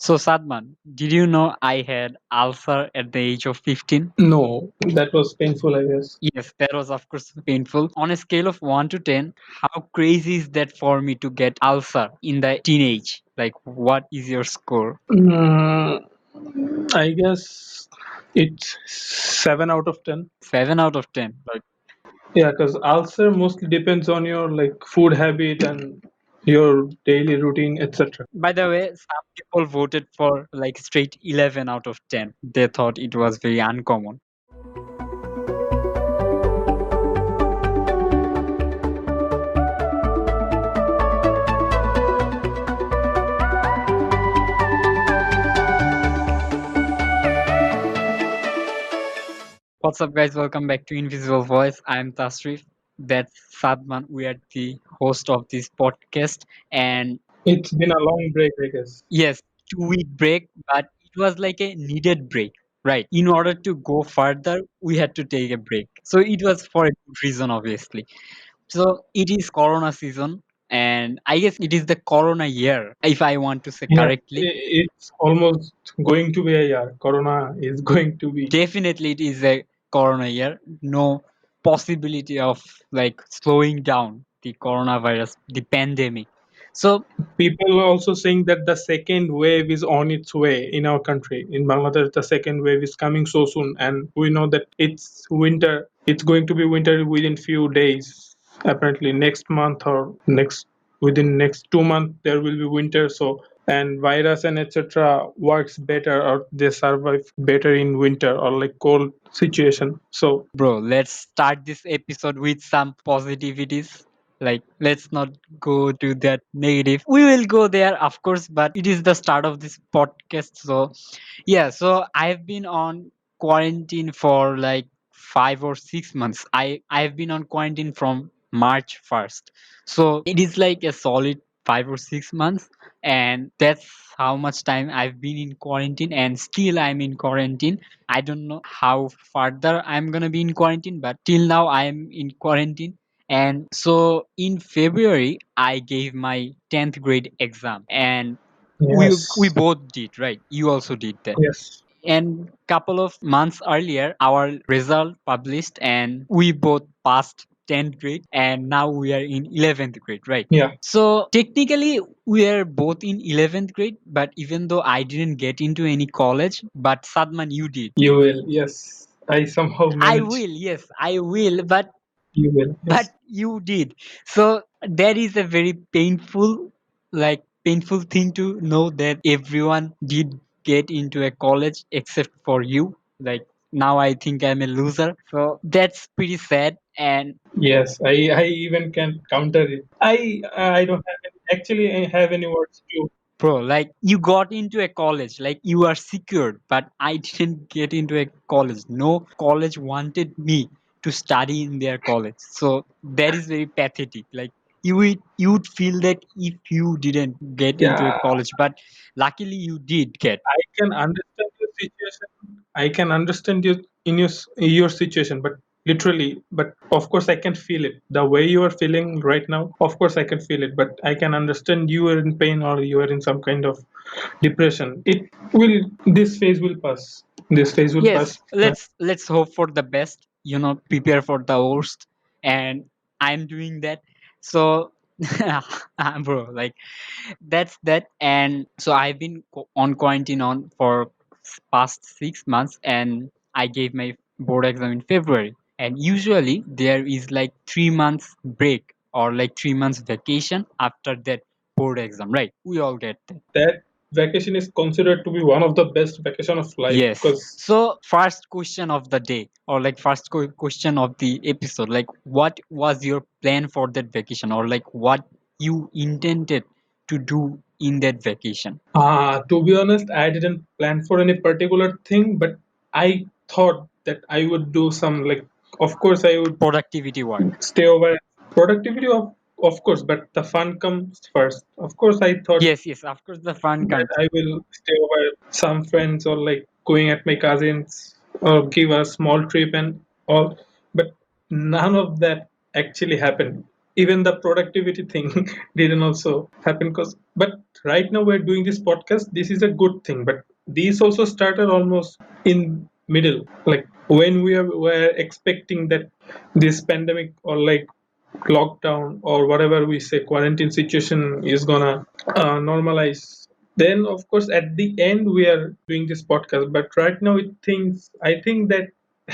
So Sadman, did you know I had ulcer at the age of 15? No, that was painful, I guess. Yes, that was of course painful. On a scale of 1 to 10, how crazy is that for me to get ulcer in the teenage? Like what is your score? Mm, I guess it's 7 out of 10. 7 out of 10. Like Yeah, because ulcer mostly depends on your like food habit and your daily routine, etc. by the way, some people voted for like straight 11 out of 10. They thought it was very uncommon. What's up, guys? Welcome back to Invisible Voice. I'm Tasrif. That's Sadman. We are the host of this podcast. And It's been a long break, I guess. yes, 2 week break, but it was like a needed break, right? In order to go further, we had to take a break. So it was for a good reason, obviously. So it is Corona season, and I guess it is the Corona year, if I want to say Yeah, correctly. it's almost going to be a year. Corona is going to be. Definitely, it is a Corona year. No possibility of like slowing down the coronavirus, the pandemic. So People are also saying that the second wave is on its way in our country. In Bangladesh, the second wave is coming so soon, and we know that it's winter. It's going to be winter within few days. Apparently, next month or next within next 2 months there will be winter. So and virus and etc. works better or they survive better in winter or like cold situation. So bro, let's start this episode with some positivities. Like, let's not go to that negative. We will go there, of course, but it is the start of this podcast. So, yeah, so I've been on quarantine for like 5 or 6 months. I have been on quarantine from March 1st. So, it is like a solid 5 or 6 months, and that's how much time I've been in quarantine, and still I'm in quarantine. I don't know how further I'm gonna be in quarantine, but till now I'm in quarantine. And so in February, I gave my 10th grade exam, and we yes, both did, right? You also did that. yes, And couple of months earlier, our result published, and we both passed 10th grade, and now we are in 11th grade, right? yeah, So technically, we are both in 11th grade, but even though I didn't get into any college, but Sadman, you did. you will. Yes, I somehow I managed. will, yes, I will, You will. but Yes. you did. So that is a very painful, like painful thing to know that everyone did get into a college except for you. Like now I think I'm a loser. So that's pretty sad. And Yes, I even can counter it. I don't have any, actually I have any words to. bro, like you got into a college, like you are secured, but I didn't get into a college. No college wanted me to study in their college. So that is very pathetic. Like you would feel that if you didn't get into a Yeah, college, but luckily you did get. I can understand your situation. I can understand you in your situation, but literally, but of course I can feel it. The way you are feeling right now, of course I can feel it. But I can understand you are in pain or you are in some kind of depression. It will. This phase will pass. This phase will Yes, pass. let's hope for the best, prepare for the worst, and I'm doing that. So bro, like that's that. And so I've been on quarantine on for past 6 months, and I gave my board exam in February. And usually there is like 3 months break or like 3 months vacation after that board exam, right? We all get that. That vacation is considered to be one of the best vacation of life Yes. because So first question of the day, or like first question of the episode, like what was your plan for that vacation, or like what you intended to do in that vacation? to be honest, I didn't plan for any particular thing, but I thought that I would do some like, of course, I would Productivity work. stay over. Productivity, of course, but the fun comes first. Of course, I thought Yes, yes, of course the fun that comes. I will stay over some friends or like going at my cousins or give a small trip and all, but none of that actually happened. even the productivity thing didn't also happen. Because but right now we're doing this podcast, this is a good thing, but this also started almost in middle, like when were expecting that this pandemic or like lockdown or whatever we say quarantine situation is gonna normalize. Then of course at the end we are doing this podcast, but right now I think that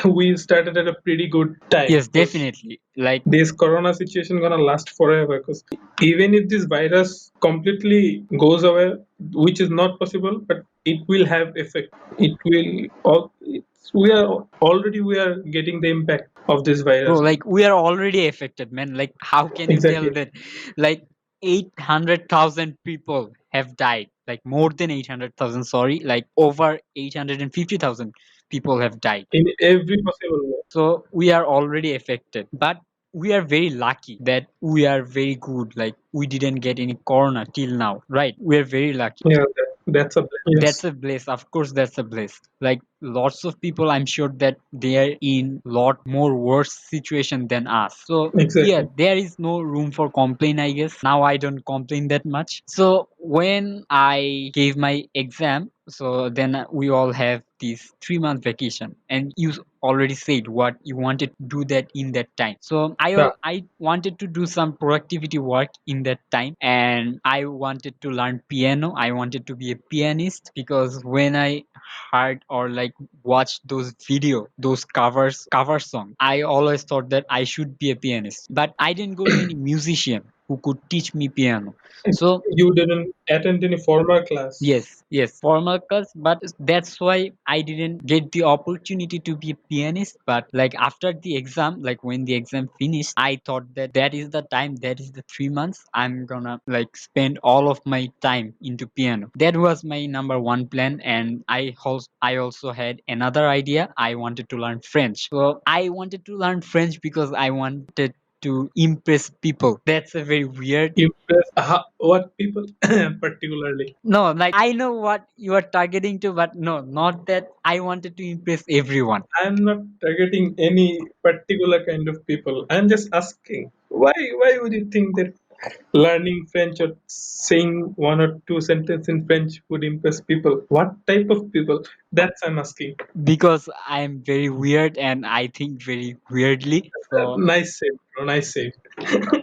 we started at a pretty good time, Yes, because definitely. Like, this corona situation gonna last forever. Because even if this virus completely goes away, which is not possible, but it will have effect. It will all we are getting the impact of this bro, virus. like we are already affected, man. Like, how can you tell Exactly. that? Like, 800,000 people have died. Like, more than 800,000, sorry. Like, over 850,000 people have died. In every possible way. So we are already affected. But we are very lucky that we are very good. Like, we didn't get any corona till now, right? We are very lucky. Yeah, that's a That's yes. a bliss. Of course, that's a bliss. Like, lots of people, I'm sure that they are in lot more worse situation than us. So yeah, Exactly. there is no room for complaint, I guess. Now I don't complain that much. So when I gave my exam, so then we all have this 3 month vacation, and you already said what you wanted to do that in that time. So Yeah. I wanted to do some productivity work in that time, and I wanted to learn piano. I wanted to be a pianist because when I heard or like watched those those cover song, I always thought that I should be a pianist. But I didn't go to any musician who could teach me piano. So You didn't attend any formal class. yes, formal class, but that's why I didn't get the opportunity to be a pianist. But like after the exam, like when the exam finished, I thought that that is the time, that is the 3 months I'm gonna like spend all of my time into piano. That was my number one plan, and I also had another idea. I wanted to learn French. So I wanted to learn French because I wanted to impress people. That's a very weird. Impress what people particularly? No, like I know what you are targeting to, but no, not that I wanted to impress everyone. I'm not targeting any particular kind of people. I'm just asking why would you think that learning French or saying one or two sentences in French would impress people? What type of people? That's I'm asking. Because I am very weird and I think very weirdly. So Nice save, bro. Nice save.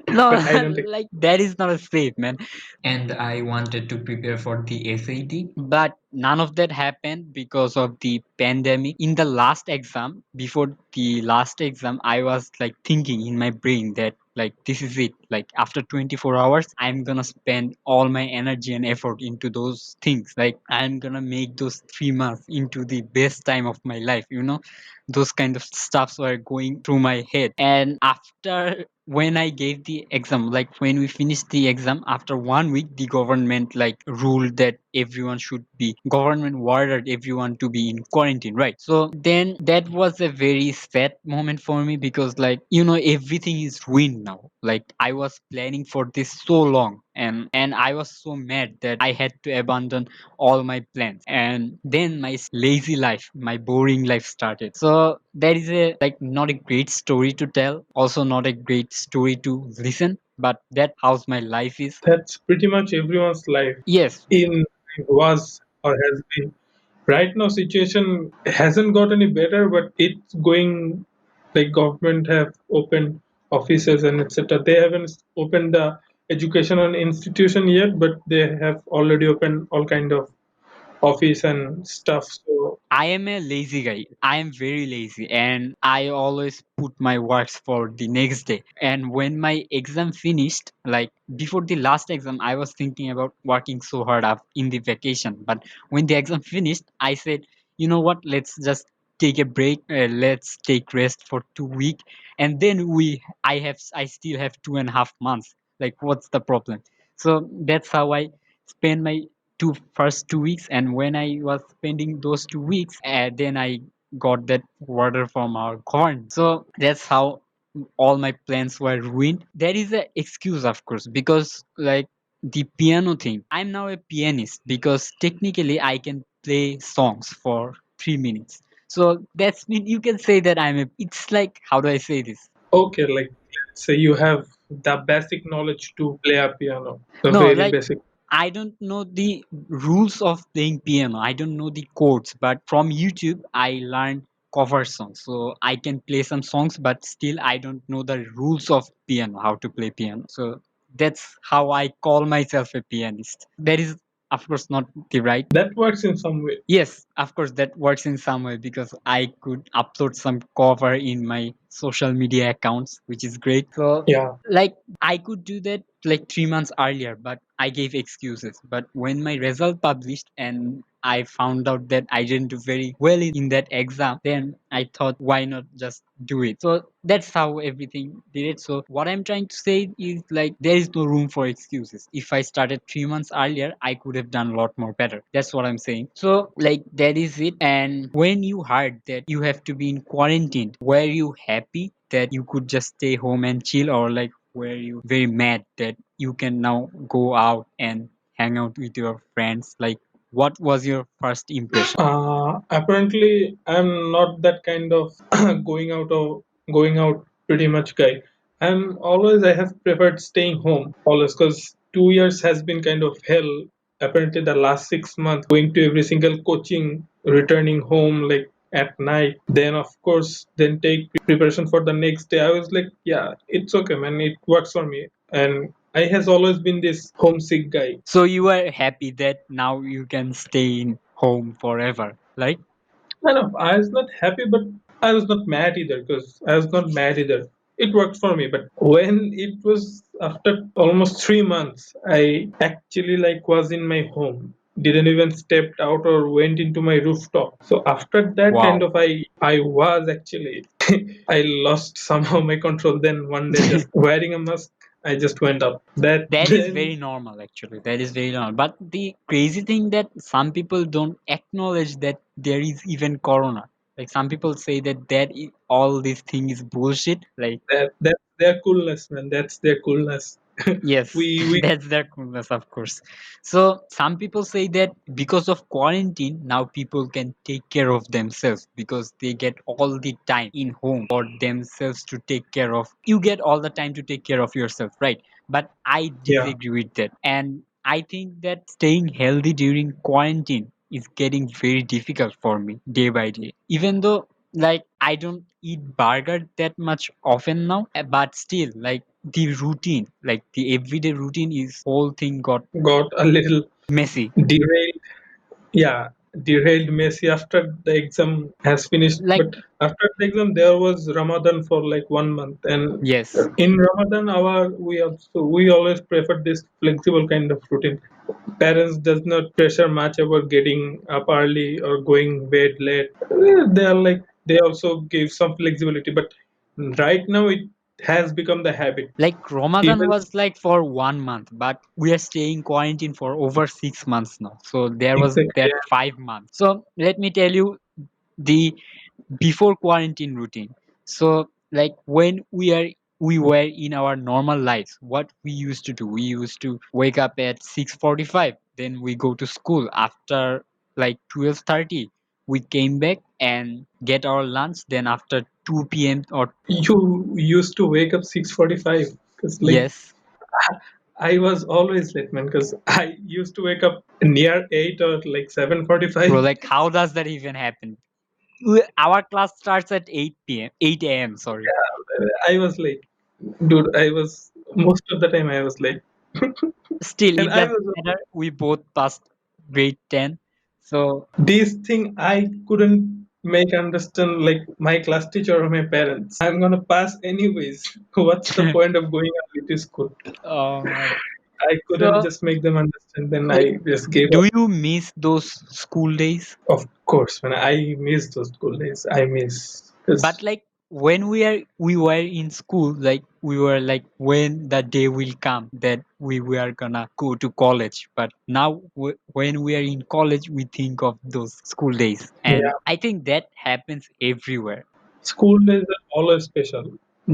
no, But I don't. like that is not a safe, man. And I wanted to prepare for the SAT, but none of that happened because of the pandemic. In the last exam, before the last exam, I was like thinking in my brain that like this is it. Like after 24 hours, I'm gonna spend all my energy and effort into those things. Like I'm gonna make those 3 months into the best time of my life. Those kind of stuffs were going through my head. And after when I gave the exam, like when we finished the exam, after 1 week, the government like ruled that government ordered everyone to be in quarantine, right? So then that was a very sad moment for me because like everything is ruined now. Like I was planning for this so long, and I was so mad that I had to abandon all my plans. And then my lazy life, my boring life started. So that is a like not a great story to tell, also not a great story to listen, but that how's my life is. That's pretty much everyone's life. Yes, In was or has been. Right now situation hasn't got any better, but it's going, like government have opened offices and etc. They haven't opened the educational institution yet, but they have already opened all kind of office and stuff. So I am a lazy guy. I am very lazy and I always put my works for the next day. And when my exam finished, like before the last exam, I was thinking about working so hard up in the vacation. But when the exam finished, I said, you know what, let's just take a break. Let's take rest for 2 weeks. And then I still have 2.5 months. Like, what's the problem? So that's how I spend my first 2 weeks. And when I was spending those 2 weeks, then I got that order from our government. So that's how all my plans were ruined. There is an excuse, of course, because like the piano thing, I'm now a pianist because technically I can play songs for 3 minutes. So that's mean you can say that it's like, how do I say this? okay, like So you have the basic knowledge to play a piano, the No, very like basic. I don't know the rules of playing piano. I don't know the chords, but from YouTube I learned cover songs. So I can play some songs, but still I don't know the rules of piano, how to play piano. So that's how I call myself a pianist. That is of course not the right. That works in some way. Yes, of course, that works in some way because I could upload some cover in my social media accounts, which is great. So, Yeah. like, I could do that like 3 months earlier, but I gave excuses. But when my result published and I found out that I didn't do very well in that exam, then I thought, why not just do it? So that's how everything did it. So what I'm trying to say is like there is no room for excuses. If I started 3 months earlier, I could have done a lot more better. That's what I'm saying. So like that is it. And when you heard that you have to be in quarantine, were you happy that you could just stay home and chill, or like were you very mad that you can now go out and hang out with your friends? Like what was your first impression? Apparently, I'm not that kind of going out pretty much guy. I have preferred staying home always because 2 years has been kind of hell. Apparently, the last 6 months going to every single coaching, returning home like at night. Then of course, then take preparation for the next day. I was like, yeah, it's okay, man. It works for me, and I has always been this homesick guy. So you are happy that now you can stay in home forever, right? I know I was not happy, but I was not mad either because I was not mad either. It worked for me, but when it was after almost 3 months, I actually like was in my home. Didn't even stepped out or went into my rooftop. So after that kind Wow. of I was actually I lost somehow my control. Then one day just wearing a mask, I just went up. That That is then very normal, actually. That is very normal. But the crazy thing that some people don't acknowledge that there is even corona. Like some people say that all this thing is bullshit. Like that's their coolness, man. That's their coolness. yes, We that's their coolness, of course. So some people say that because of quarantine, now people can take care of themselves because they get all the time in home for themselves to take care of. You get all the time to take care of yourself, right? But I yeah. disagree with that. And I think that staying healthy during quarantine is getting very difficult for me day by day. Even though like I don't eat burger that much often now, but still like the routine, like the everyday routine is whole thing got Got a little messy. derailed. Yeah, derailed Messi after the exam has finished. Like But after the exam, there was Ramadan for like 1 month, and yes, in Ramadan, we always prefer this flexible kind of routine. Parents does not pressure much about getting up early or going bed late. They are like they also give some flexibility, but right now it has become the habit. like Ramadan Even was like for 1 month, but we are staying quarantine for over 6 months now. So there was exactly, that 5 months. So let me tell you the before quarantine routine. So like when we were in our normal lives, what we used to do, we used to wake up at 6:45, then we go to school. After like 12:30 we came back and get our lunch, then after 2 p.m. or you used to wake up 6:45 because like yes, I was always late, man, because I used to wake up near 8 or like bro, 7:45. like how does that even happen? Our class starts at 8 p.m. 8 a.m. Sorry. I was late, dude. I was most of the time I was late, Still and it I doesn't was matter, we both passed grade 10. So this thing I couldn't make understand like my class teacher or my parents. I'm gonna pass anyways. What's the point of going early to school? oh man. I couldn't So just make them understand. Then like I just gave do up. you miss those school days? Of course, when I miss those school days, I miss But because like when we were in school, like we were like when the day will come that we were gonna go to college. But now when we are in college, we think of those school days, and yeah, I think that happens everywhere. school days are always special.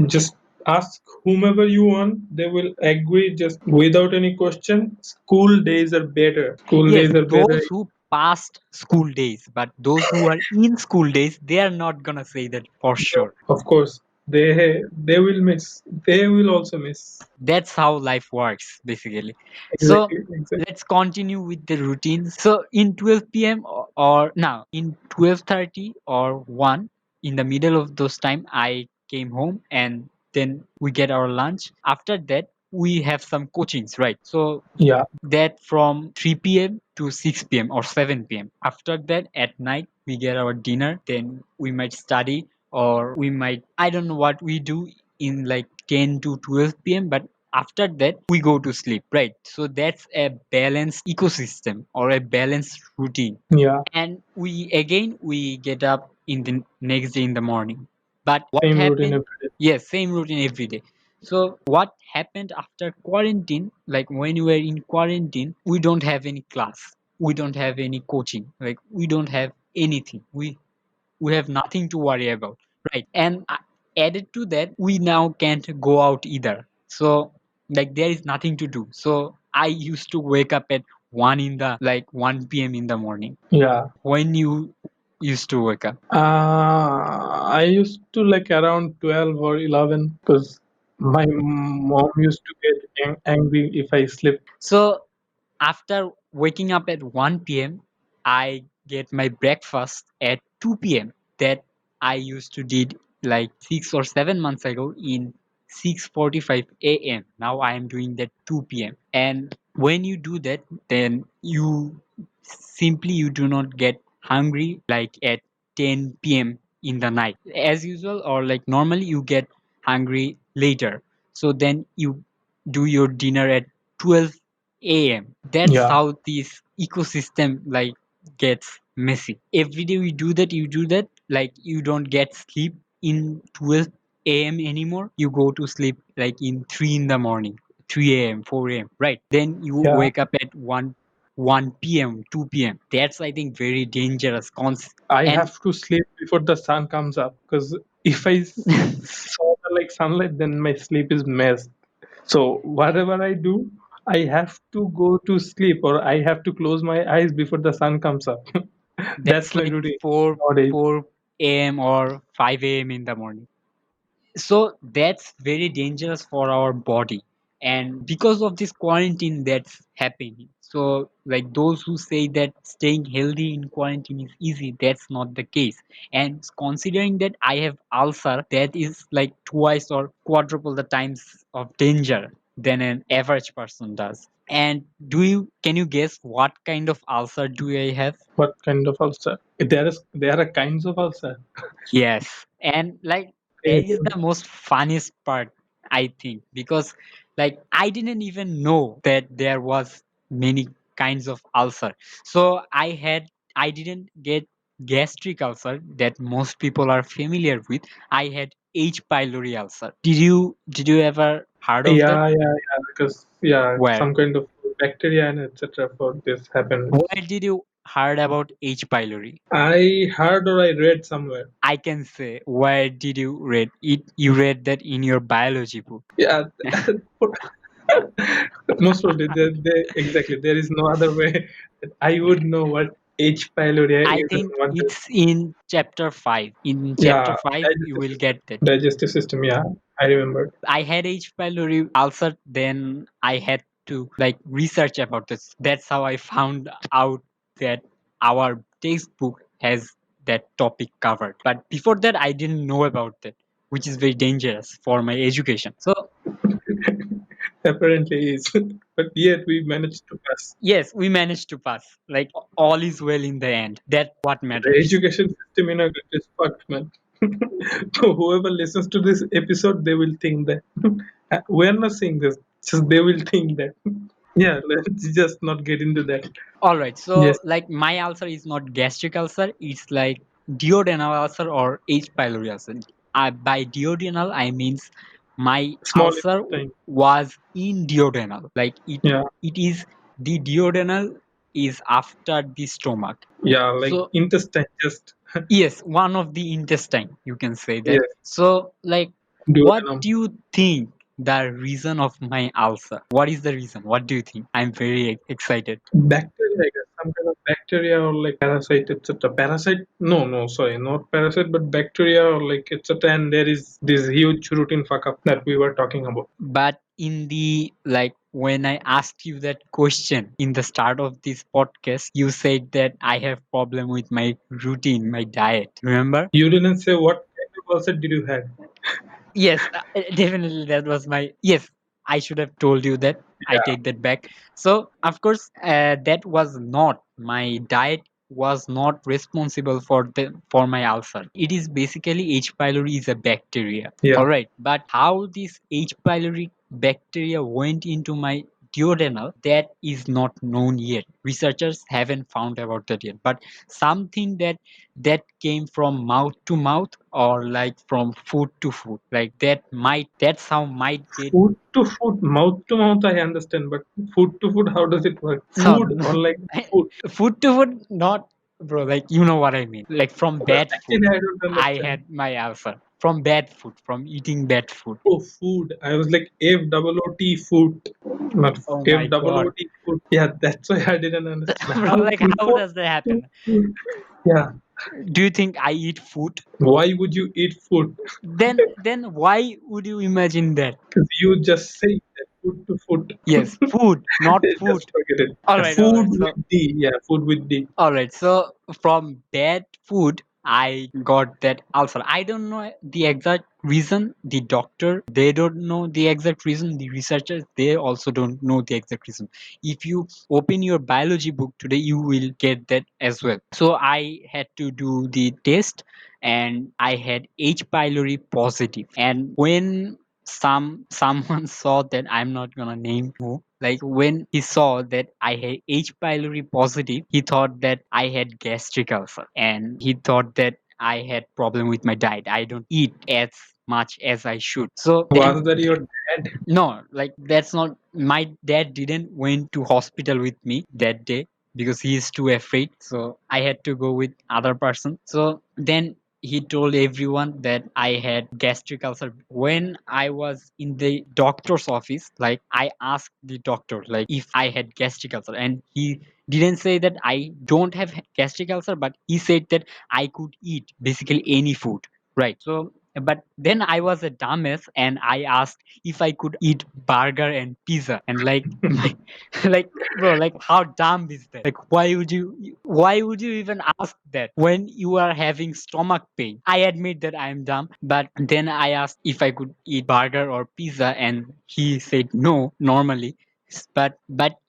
Just ask whomever you want, they will agree just without any question. School days are better. School Yes, days are better. those who passed school days, but those who are in school days, they are not gonna say that for Yeah, sure. of course, they will miss. They will also miss. That's how life works basically. So Exactly, exactly. let's continue with the routines. So in 12 p.m. or now in 12:30 or 1, in the middle of those time I came home, and then we get our lunch. After that we have some coachings, right? So Yeah, that from 3 p.m. to 6 p.m. or 7 p.m. After that, at night, we get our dinner. Then we might study, or we might, I don't know what we do in like 10 to 12 p.m. But after that, we go to sleep, right? So that's a balanced ecosystem or a balanced routine. yeah. And we get up in the next day in the morning. But what Same routine happened? every day. Yes, same routine every day. So what happened after quarantine, like when we were in quarantine, we don't have any class, we don't have any coaching, like we don't have anything, we have nothing to worry about, right? And added to that, we now can't go out either. So like there is nothing to do. So I used to wake up at 1 in the like 1 p.m. in the morning. Yeah. When you used to wake up? I used to like around 12 or 11 because my mom used to get angry if I slept. So after waking up at 1 p.m., I get my breakfast at 2 p.m. That I used to did like 6 or 7 months ago in 6:45 a.m. Now I am doing that 2 p.m. And when you do that, then you do not get hungry like at 10 p.m. in the night as usual, or like normally you get hungry later. So then you do your dinner at 12 a.m. That's Yeah, how this ecosystem like gets messy. Every day we do that, you do that, like you don't get sleep in 12 a.m. anymore. You go to sleep like in 3 in the morning, 3 a.m., 4 a.m., right? Then you yeah. wake up at 1 p.m., 2 p.m. That's I think very dangerous. I And have to sleep before the sun comes up because if saw the like sunlight, then my sleep is messed. So whatever I do, I have to go to sleep or I have to close my eyes before the sun comes up. that's That's my like routine 4 nowadays. 4 a.m. or 5 a.m. in the morning. So that's very dangerous for our body, and because of this quarantine that's happening, so like those who say that staying healthy in quarantine is easy, that's not the case. And considering that I have ulcer, that is like twice or quadruple the times of danger than an average person does. And can you guess what kind of ulcer do I have? What kind of ulcer? There are kinds of ulcer. Yes, and like that is the most funniest part, I think, because like I didn't even know that there was many kinds of ulcer. So I didn't get gastric ulcer that most people are familiar with. I had H. pylori ulcer. Did you ever heard of that? Yeah, because yeah, Where? some kind of bacteria and etc. for this happens. Where did you heard about H. pylori? I heard or I read somewhere. I can say, where did you read it? You read that in your biology book. Yeah, most probably exactly. There is no other way that I would know what H. pylori I is and think what this. it's in chapter 5. In Yeah, chapter 5, you digestive will system. get that. Digestive system. Yeah, I remember. I had H. pylori ulcer, then I had to like research about this. That's how I found out that our textbook has that topic covered. But before that, I didn't know about that, which is very dangerous for my education. So Apparently is, but yet we managed to pass. yes, we managed to pass. Like all is well in the end. That's what The matters. education system in our country is fucked, man. So whoever listens to this episode, they will think that we're not saying this. Just they will think that. Yeah, let's just not get into that. All right. So, Yes, like, my ulcer is not gastric ulcer. It's like duodenal ulcer or H. pylori ulcer. By duodenal, I means my small ulcer intestine. was in duodenal. Like Yeah, it is the duodenal is after the stomach. yeah, like So intestine. Just yes, one of the intestine. You can say that. yes, So, like, what duodenum. do you think? the reason of my ulcer. What is the reason? What do you think? I'm very excited. Bacteria, I guess, some kind of bacteria or like parasite, etc. Parasite? No, no, sorry, not parasite, but bacteria or like etc. And there is this huge routine fuck up that we were talking about. But in the like when I asked you that question in the start of this podcast, you said that I have problem with my routine, my diet. Remember? You didn't say what kind of ulcer did you have? Yes, definitely that was my yes. I should have told you that. I Yeah. take that back. So of course, that was not my diet was not responsible for my ulcer. It is basically H. pylori is a bacteria. Yeah. All right, but how this H. pylori bacteria went into my duodenal, that is not known yet. Researchers haven't found about that yet. But something that came from mouth to mouth or like from food to food, like that's how might get. Food to food, mouth to mouth, I understand, but food to food, how does it work? So Food or like food? food to food, not bro, like you know what I mean, like from bad food. Actually, I don't I understand. had my ulcer from bad food, from eating bad food. Oh, food. I was like F-double-O-T food, not Oh my god. F-double-O-T food. Yeah, that's why I didn't understand. Bro, How like how before does that to happen? food? Yeah. Do you think I eat food? Why would you eat food? Then why would you imagine that? Because you just say that food to food. Yes, food, not food. Just forget it. All Yeah, right, all food right. So with D. Yeah, food with D. all right, so from bad food, I got that ulcer. I don't know the exact reason. The doctor, they don't know the exact reason. The researchers, they also don't know the exact reason. If you open your biology book today, you will get that as well. So I had to do the test, and I had H. pylori positive. And when someone saw that, I'm not gonna name who, like when he saw that I had H. pylori positive, he thought that I had gastric ulcer, and he thought that I had problem with my diet. I don't eat as much as I should. So then Was that your dad? no, like that's not my dad didn't went to hospital with me that day because he is too afraid. So I had to go with other person. So then he told everyone that I had gastric ulcer. When I was in the doctor's office, like I asked the doctor like if I had gastric ulcer, and he didn't say that I don't have gastric ulcer, but he said that I could eat basically any food. Right. So but then I was a dumbass and I asked if I could eat burger and pizza, and like my like bro, like how dumb is that? Like why would you even ask that when you are having stomach pain? I admit that I am dumb, but then I asked if I could eat burger or pizza, and he said no normally. But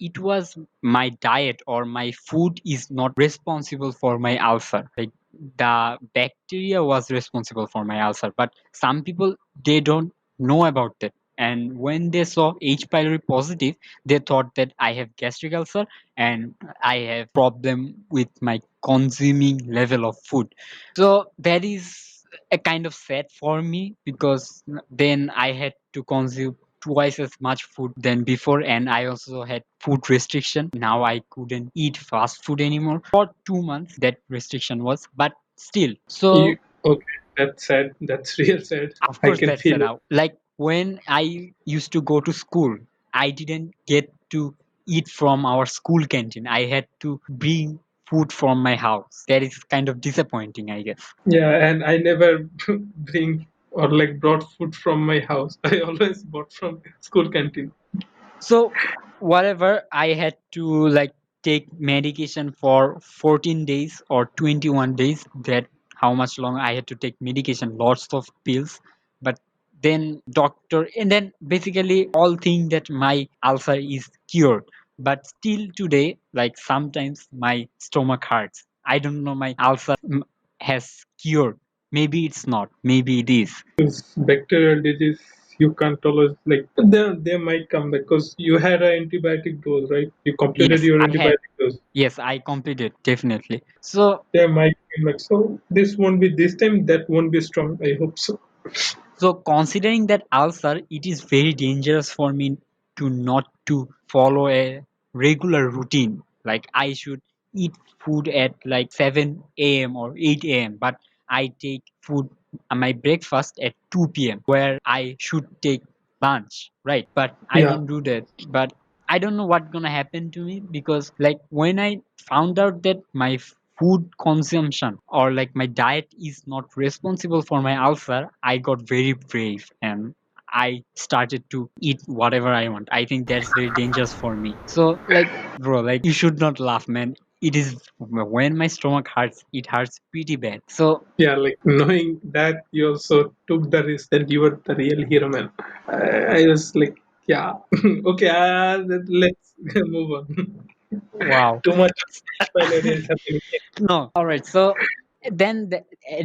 it was my diet or my food is not responsible for my ulcer. Like the bacteria was responsible for my ulcer, but some people, they don't know about that, and when they saw H. pylori positive, they thought that I have gastric ulcer and I have problem with my consuming level of food. So that is a kind of sad for me because then I had to consume twice as much food than before, and I also had food restriction. Now I couldn't eat fast food anymore for 2 months. That restriction was, but still. You So okay? That's sad. That's real sad. of I course, can that's it. feel it. Like when I used to go to school, I didn't get to eat from our school canteen. I had to bring food from my house. That is kind of disappointing, I guess. Yeah, and I never bring or like brought food from my house. I always bought from school canteen. So whatever, I had to like take medication for 14 days or 21 days. That how much long I had to take medication, lots of pills. But then doctor, and then basically all think that my ulcer is cured. But still today, like sometimes my stomach hurts. I don't know my ulcer has cured. Maybe it's not. Maybe it is. Because bacterial disease, you can't always like they might come back because you had an antibiotic dose, right? You completed Yes, your I had. antibiotic dose. Yes, I completed definitely. So They might come back. So this won't be this time. That won't be strong. I hope so. So considering that ulcer, it is very dangerous for me to not to follow a regular routine. Like I should eat food at like 7 a.m. or 8 a.m. But I take food my breakfast at 2 p.m. where I should take lunch, right? But I Yeah. don't do that. But I don't know what's gonna happen to me, because like when I found out that my food consumption or like my diet is not responsible for my ulcer, I got very brave and I started to eat whatever I want. I think that's very dangerous for me. So like bro, like you should not laugh, man. It is when my stomach hurts, it hurts pretty bad. So Yeah, like knowing that you also took the risk that you were the real hero, man. I was like, yeah, okay, let's move on. wow. Too much spoilery is happening. No, all right. So then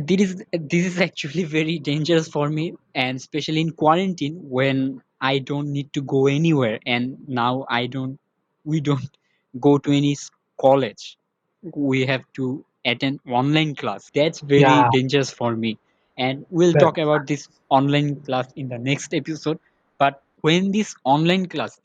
this is actually very dangerous for me, and especially in quarantine when I don't need to go anywhere, and now we don't go to any college. We have to attend online class. That's very Yeah, dangerous for me, and we'll that talk about this online class in the next episode. But when this online class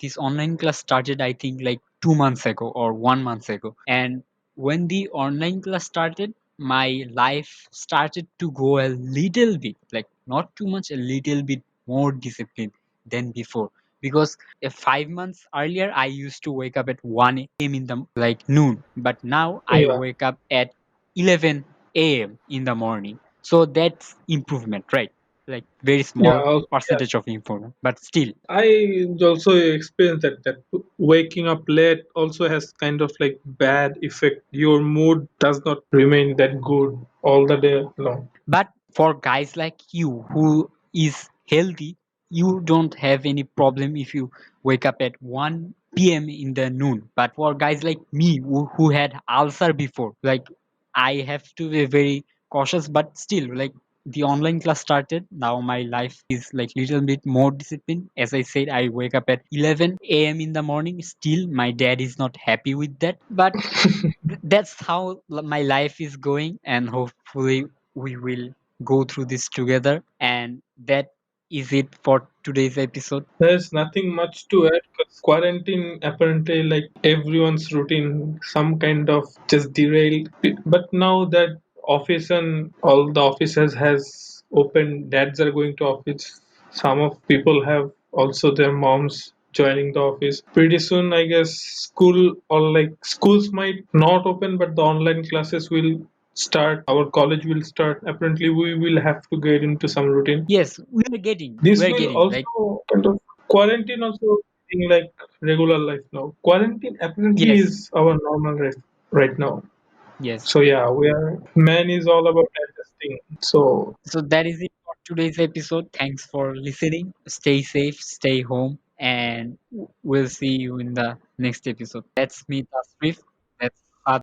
started, I think like 2 months ago or 1 month ago, and when the online class started, my life started to go a little bit, like not too much, a little bit more disciplined than before. Because 5 months earlier, I used to wake up at 1 a.m. in the like noon, but now I yeah, wake up at 11 a.m. in the morning. So that's improvement, right? Like very yeah, small also, yeah. percentage of improvement, but still. I also experienced that waking up late also has kind of like bad effect. Your mood does not remain that good all the day long. But for guys like you who is healthy, you don't have any problem if you wake up at 1 p.m. in the noon. But for guys like me who had ulcer before, like I have to be very cautious, but still like the online class started. Now my life is like little bit more disciplined. As I said, I wake up at 11 a.m. in the morning. Still, my dad is not happy with that. But that's how my life is going, and hopefully we will go through this together. And that is it for today's episode. There's nothing much to add because quarantine apparently like everyone's routine, some kind of just derailed. But now that office and all the offices has opened, dads are going to office. Some of people have also their moms joining the office. Pretty soon, I guess school or like schools might not open, but the online classes will start. Our college will start. Apparently, we will have to get into some routine. Yes, This we're will getting like also kind of quarantine also being like regular life now. Quarantine apparently yes, is our normal life right now. yes. So yeah, we are man is all about adjusting. So So that is it for today's episode. Thanks for listening. Stay safe, stay home, and we'll see you in the next episode. That's me, Tasrif.